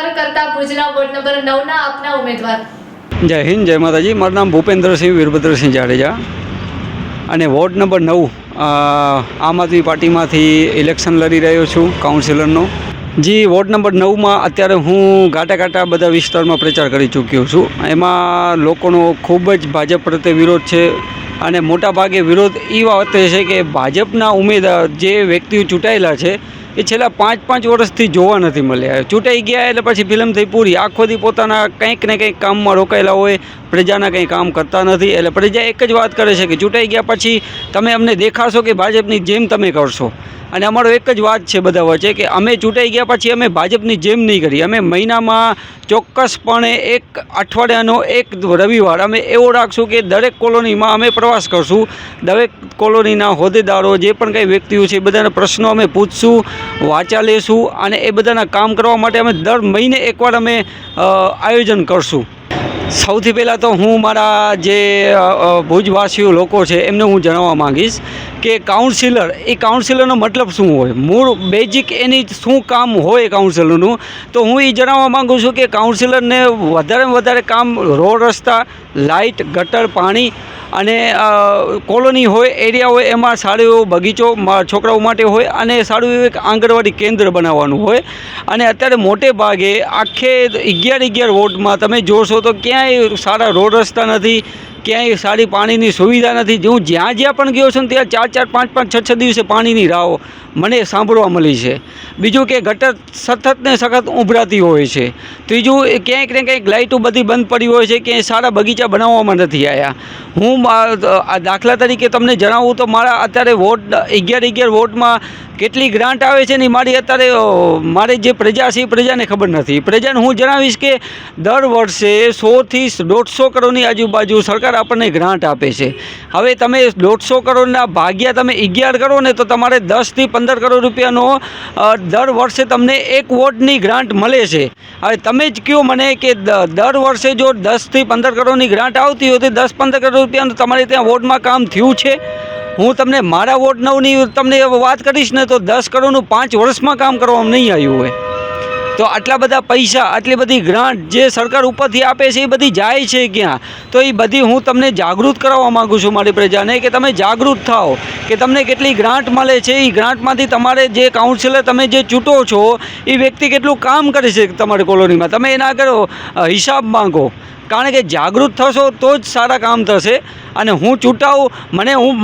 ઉજાગર કરતા ભુજના વોર્ડ નંબર 9ના આપના ઉમેદવાર। જય હિન્દ, જય માતાજી। મારું નામ ભૂપેન્દ્રસિંહ વીરભદ્રસિંહ જાડેજા અને વોર્ડ નંબર 9 આમ આદમી પાર્ટીમાંથી ઇલેક્શન લડી રહ્યો છું કાઉન્સિલરનો। જી વોર્ડ નંબર 9માં અત્યારે હું ઘાટા બધા વિસ્તારમાં પ્રચાર કરી ચૂક્યો છું। એમાં લોકોનો ખૂબ જ ભાજપ પ્રત્યે વિરોધ છે અને મોટાભાગે વિરોધ એ વાતે છે કે ભાજપના ઉમેદવાર જે વ્યક્તિઓ ચૂંટાયેલા છે એ છેલ્લા 5 વર્ષથી જોવા નથી મળ્યા। ચૂંટાઈ ગયા એટલે પછી ફિલ્મ થઈ પૂરી। આખોથી પોતાના કંઈક ને કંઈક કામમાં રોકાયેલા હોય, પ્રજાના કંઈ કામ કરતા નથી। એટલે પ્રજા એક જ વાત કરે છે કે ચૂંટાઈ ગયા પછી તમે અમને દેખાશો કે ભાજપની જેમ તમે કરશો। અને અમારો એક જ વાત છે બધા વચ્ચે કે અમે ચૂંટાઈ ગયા પછી અમે ભાજપની જેમ નહીં કરી। અમે મહિનામાં ચોક્કસપણે એક અઠવાડિયાનો એક રવિવાર અમે એવો રાખશું કે દરેક કોલોનીમાં અમે પ્રવાસ કરશું। દરેક કોલોનીના હોદ્દેદારો જે પણ કંઈ વ્યક્તિઓ છે એ બધાના પ્રશ્નો અમે પૂછશું, વાંચા લેશું અને એ બધાના કામ કરવા માટે અમે દર મહિને એકવાર અમે આયોજન કરશું। સૌથી પહેલાં તો હું મારા જે ભુજવાસીઓ લોકો છે એમને હું જણાવવા માંગીશ કે કાઉન્સિલરનો મતલબ શું હોય, મૂળ બેઝિક એની શું કામ હોય કાઉન્સિલરનું, તો હું એ જણાવવા માગું છું કે કાઉન્સિલરને વધારેમાં વધારે કામ રોડ, રસ્તા, લાઇટ, ગટર, પાણી અને કોલોની હોય, એરિયા હોય એમાં સારો એવો બગીચો છોકરાઓ માટે હોય અને સારું એવું એક આંગણવાડી કેન્દ્ર બનાવવાનું હોય। અને અત્યારે મોટે ભાગે આખે 11 વોર્ડમાં તમે જોશો તો ક્યાંય સારા રોડ રસ્તા નથી, ક્યાંય સારી પાણીની સુવિધા નથી। હું જ્યાં પણ ગયો છું ને ત્યાં 4, 5, 6 દિવસે પાણીની રાહ મને સાંભળવા મળી છે। બીજું કે ગટર સતત ને સખત ઉભરાતી હોય છે। ત્રીજું ક્યાંક ને ક્યાંક લાઇટો બધી બંધ પડી હોય છે, ક્યાંય સારા બગીચા બનાવવામાં નથી આવ્યા। હું દાખલા તરીકે તમને જણાવું તો મારા અત્યારે વોર્ડ 11 વોર્ડમાં કેટલી ગ્રાન્ટ આવે છે ને મારી અત્યારે મારી જે પ્રજા છે એ પ્રજાને ખબર નથી। પ્રજાને હું જણાવીશ કે દર વર્ષે 100 થી 150 કરોડની આજુબાજુ સરકાર આપણને ગ્રાન્ટ આપે છે। હવે તમે 150 કરોડના ભાગ્યા તમે 11 કરો ને તો તમારે 10 થી 15 કરોડ રૂપિયાનો દર વર્ષે તમને એક વોર્ડની ગ્રાન્ટ મળે છે। હવે તમે જ કહો મને કે દર વર્ષે જો 10 થી 15 કરોડની ગ્રાન્ટ આવતી હોય તો 10-15 કરોડ રૂપિયાનું તમારે ત્યાં વોર્ડમાં કામ થયું છે? હું તમને મારા વોર્ડ 9ની તમને વાત કરીશ ને તો 10 કરોડનું 5 વર્ષમાં કામ કરવામાં નહીં આવ્યું હોય। તો આટલા બધા પૈસા, આટલી બધી ગ્રાન્ટ જે સરકાર ઉપરથી આપે છે એ બધી જાય છે ક્યાં? તો એ બધી હું તમને જાગૃત કરાવવા માગું છું મારી પ્રજાને કે તમે જાગૃત થાઓ કે તમને કેટલી ગ્રાન્ટ મળે છે। એ ગ્રાન્ટમાંથી તમારે જે કાઉન્સિલર તમે જે ચૂંટો છો એ વ્યક્તિ કેટલું કામ કરે છે તમારી કોલોનીમાં, તમે એના આગળ હિસાબ માંગો। કારણ કે જાગૃત થશો તો જ સારા કામ થશે। અને હું ચૂંટાવું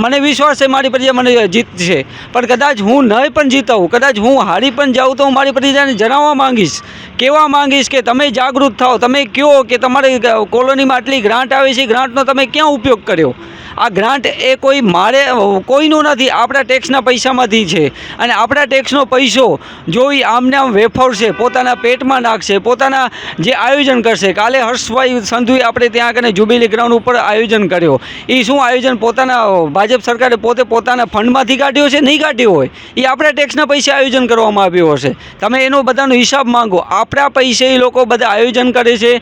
મને વિશ્વાસ છે મારી પ્રજા મને જીતશે, પણ કદાચ હું નહીં પણ જીતાવું, કદાચ હું હારી પણ જાઉં તો હું મારી પ્રજાને જણાવવા માંગીશ, કહેવા માંગીશ કે તમે જાગૃત થાઓ, તમે કહો કે તમારી કોલોનીમાં આટલી ગ્રાન્ટ આવે છે, ગ્રાન્ટનો તમે ક્યાં ઉપયોગ કર્યો? આ ગ્રાન્ટ એ કોઈ મારે કોઈનું નથી, આપણા ટેક્સના પૈસામાંથી છે। અને આપણા ટેક્સનો પૈસો જો એ આમને આમ વેફરશે, પોતાના પેટમાં નાખશે, પોતાના જે આયોજન કરશે। કાલે હર્ષભાઈ સંધુએ આપણે ત્યાં આગળ જ્યુબિલી ગ્રાઉન્ડ ઉપર આયોજન કર્યો, એ શું આયોજન પોતાના ભાજપ સરકારે પોતાના ફંડમાંથી કાઢ્યો છે? નહીં કાઢ્યો હોય, એ આપણા ટેક્સના પૈસે આયોજન કરવામાં આવ્યો હશે। તમે એનો બધાનો હિસાબ માંગો। આપણા પૈસે એ લોકો બધા આયોજન કરે છે,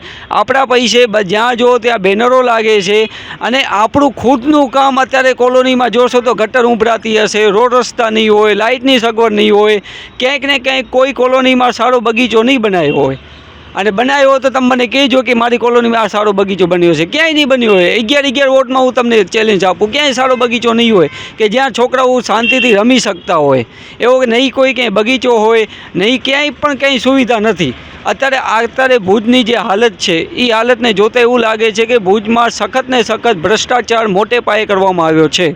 આપણા પૈસે જ્યાં જો ત્યાં બેનરો લાગે છે અને આપણું ખુદનું કામ અત્યારે કોલોનીમાં જોશો તો ગટર ઉભરાતી હશે, રોડ રસ્તા નહીં હોય, લાઇટની સગવડ નહીં હોય, ક્યાંક ને ક્યાંક કોઈ કોલોનીમાં સારો બગીચો નહીં બનાવ્યો હોય। અને બનાવ્યો હોય તો તમે મને કહેજો કે મારી કોલોનીમાં આ સારો બગીચો બન્યો છે। ક્યાંય નહીં બન્યો હોય। 11 વોર્ડમાં હું તમને ચેલેન્જ આપું, ક્યાંય સારો બગીચો નહીં હોય કે જ્યાં છોકરાઓ શાંતિથી રમી શકતા હોય, એવો નહીં કોઈ ક્યાંય બગીચો હોય, નહીં ક્યાંય પણ કંઈ સુવિધા નથી। અત્યારે ભુજની જે હાલત છે એ હાલતને જોતાં એવું લાગે છે કે ભુજમાં સખત ને સખત ભ્રષ્ટાચાર મોટે પાયે કરવામાં આવ્યો છે।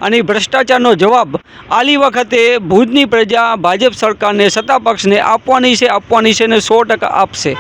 અને ભ્રષ્ટાચારનો જવાબ આલી વખતે ભુજની પ્રજા ભાજપ સરકારને, સત્તા પક્ષને આપવાની છે ને 100% આપશે।